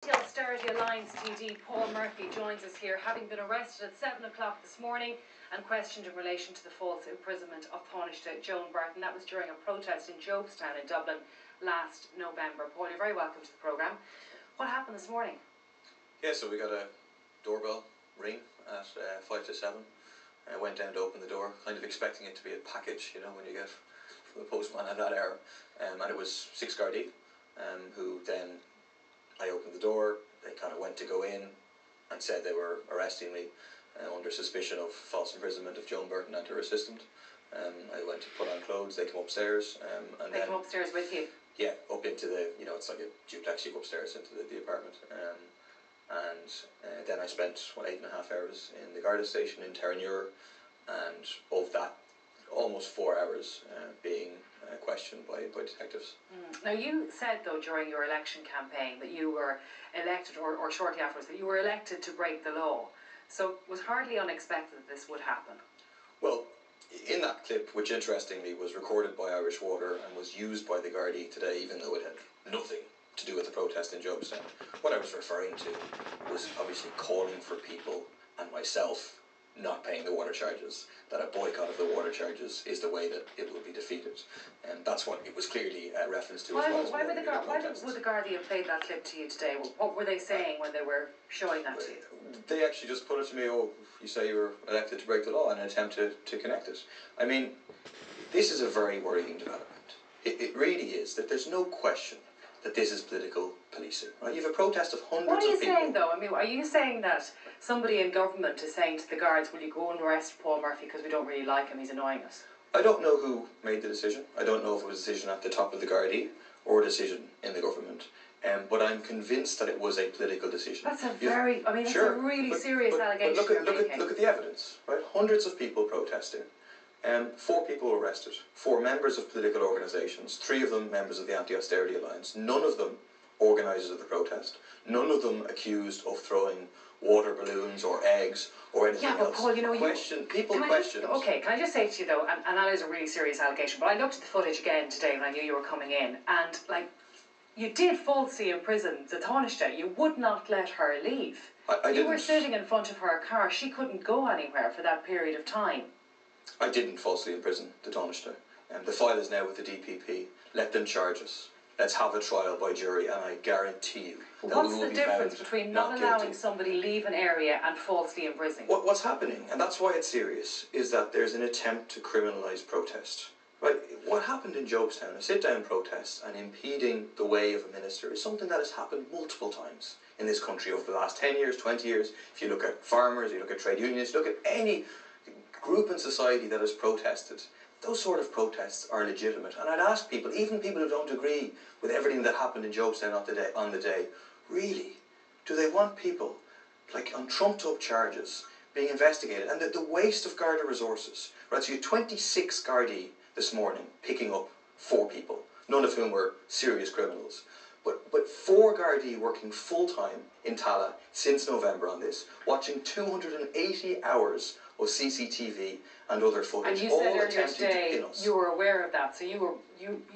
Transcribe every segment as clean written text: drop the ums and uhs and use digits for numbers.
The Austerity Alliance TD Paul Murphy joins us here, having been arrested at 7 o'clock this morning and questioned in relation to the false imprisonment of Tanaiste Joan Burton. That was during a protest in Jobestown in Dublin last November. Paul, you're very welcome to the programme. What happened this morning? Yeah, so we got a doorbell ring at 5 to 7. I went down to open the door, kind of expecting it to be a package, you know, when you get from the postman at that hour. And it was 6 Gardaí, who then, I opened the door, they kind of went to go in and said they were arresting me under suspicion of false imprisonment of Joan Burton and her assistant. I went to put on clothes, they come upstairs. And they come upstairs with you? Yeah, up into the, you know, it's like a duplex, you go upstairs into the apartment. Then I spent, 8.5 hours in the Garda station in Terranure, and of that, almost 4 hours being questioned by detectives. Now you said though during your election campaign that you were elected, or shortly afterwards, that you were elected to break the law. So it was hardly unexpected that this would happen. Well, in that clip, which interestingly was recorded by Irish Water and was used by the Gardaí today, even though it had nothing to do with the protest in Jobestown, what I was referring to was obviously calling for people and myself not paying the water charges, that a boycott of the water charges is the way that it will be defeated. And that's what it was clearly a reference to. Why would the Gardaí have played that clip to you today? What were they saying when they were showing that to you? They actually just put it to me, oh, you say you were elected to break the law, in an attempt to connect it. I mean, this is a very worrying development. It really is, that there's no question that this is political policing. Right? You have a protest of hundreds of people. What are you saying though? I mean, are you saying that somebody in government is saying to the guards, will you go and arrest Paul Murphy because we don't really like him, he's annoying us? I don't know who made the decision. I don't know if it was a decision at the top of the Gardaí or a decision in the government. But I'm convinced that it was a political decision. That's a very, I mean, that's a really serious allegation. But look at the evidence, right? Hundreds of people protesting. 4 people arrested, 4 members of political organisations, 3 of them members of the Anti-Austerity Alliance, none of them organisers of the protest, none of them accused of throwing water balloons or eggs or anything else. Yeah, but Paul, you know, people questioned. Okay, can I just say to you though, and that is a really serious allegation, but I looked at the footage again today when I knew you were coming in, and like, you did falsely imprison the Tanaiste. You would not let her leave. You were sitting in front of her car, she couldn't go anywhere for that period of time. I didn't falsely imprison the Tanaiste. The file is now with the DPP. Let them charge us. Let's have a trial by jury, and I guarantee you that what's the difference between not allowing somebody leave an area and falsely imprisoning? What's happening, and that's why it's serious, is that there's an attempt to criminalise protest. Right? What happened in Jobestown, a sit-down protest and impeding the way of a minister, is something that has happened multiple times in this country over the last 10 years, 20 years. If you look at farmers, you look at trade unions, you look at any group in society that has protested, those sort of protests are legitimate. And I'd ask people, even people who don't agree with everything that happened in Jobestown on the day, really, do they want people like on trumped up charges being investigated, and the waste of Garda resources? Right, so you had 26 Gardaí this morning picking up 4 people, none of whom were serious criminals. But 4 Gardaí working full-time in Tallaght since November on this, watching 280 hours of CCTV and other footage. And you said earlier today you were aware of that, so you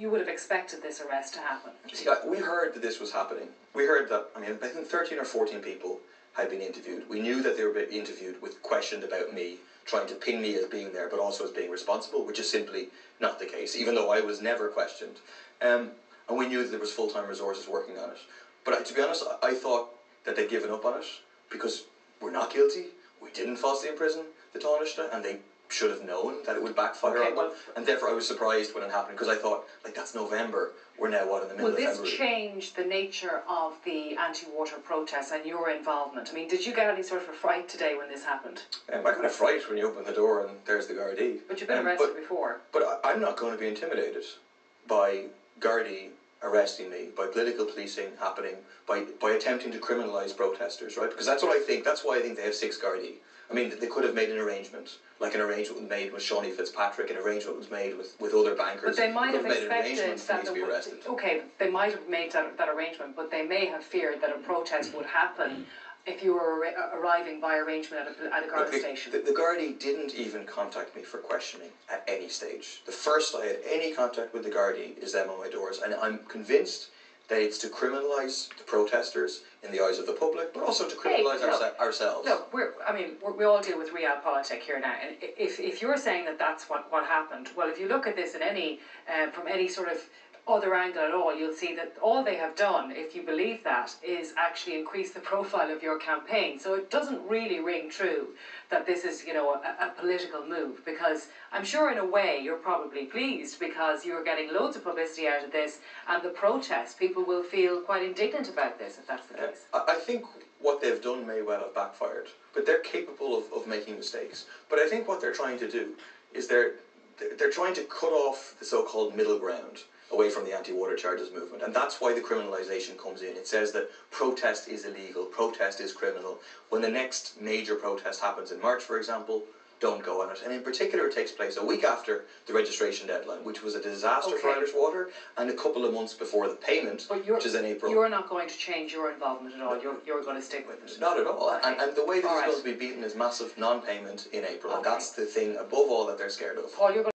would have expected this arrest to happen. See, we heard that this was happening. We heard that, I think 13 or 14 people had been interviewed. We knew that they were being interviewed with questions about me, trying to pin me as being there, but also as being responsible, which is simply not the case, even though I was never questioned. And we knew that there was full-time resources working on it. But to be honest, I thought that they'd given up on it, because we're not guilty. We didn't falsely imprison the Tanaiste, and they should have known that it would backfire on them. And therefore I was surprised when it happened, because I thought, like, that's November. We're now, in the middle of February. Will this change the nature of the anti-water protests and your involvement? I mean, did you get any sort of a fright today when this happened? I got a fright when you open the door and there's the Gardaí. But you've been arrested before. But I'm not going to be intimidated by Gardaí arresting me, by political policing happening, by attempting to criminalise protesters, right? Because that's what I think. That's why I think they have 6 Gardaí. I mean, they could have made an arrangement, like an arrangement was made with Shawnee Fitzpatrick, an arrangement was made with other bankers. But they might have expected that okay, they might have made that arrangement, but they may have feared that a protest would happen if you were arriving by arrangement at a Garda station. The Gardaí didn't even contact me for questioning at any stage. The first I had any contact with the Gardaí is them on my doors, and I'm convinced that it's to criminalise the protesters in the eyes of the public, but also to criminalise ourselves. Look, we all deal with Realpolitik here now, and if you're saying that that's what happened, well, if you look at this in any from any sort of other angle at all, you'll see that all they have done, if you believe that, is actually increase the profile of your campaign. So it doesn't really ring true that this is, a political move, because I'm sure in a way you're probably pleased because you're getting loads of publicity out of this, and the protest, people will feel quite indignant about this if that's the case. I think what they've done may well have backfired, but they're capable of making mistakes. But I think what they're trying to do is they're trying to cut off the so-called middle ground away from the anti-water charges movement, and that's why the criminalisation comes in. It says that protest is illegal, protest is criminal. When the next major protest happens in March, for example, don't go on it. And in particular, it takes place a week after the registration deadline, which was a disaster for Irish Water, and a couple of months before the payment, which is in April. You're not going to change your involvement at all. You're going to stick with it. Not at all. Okay. And the way this is going to be beaten is massive non-payment in April, and that's the thing above all that they're scared of. Paul, you're going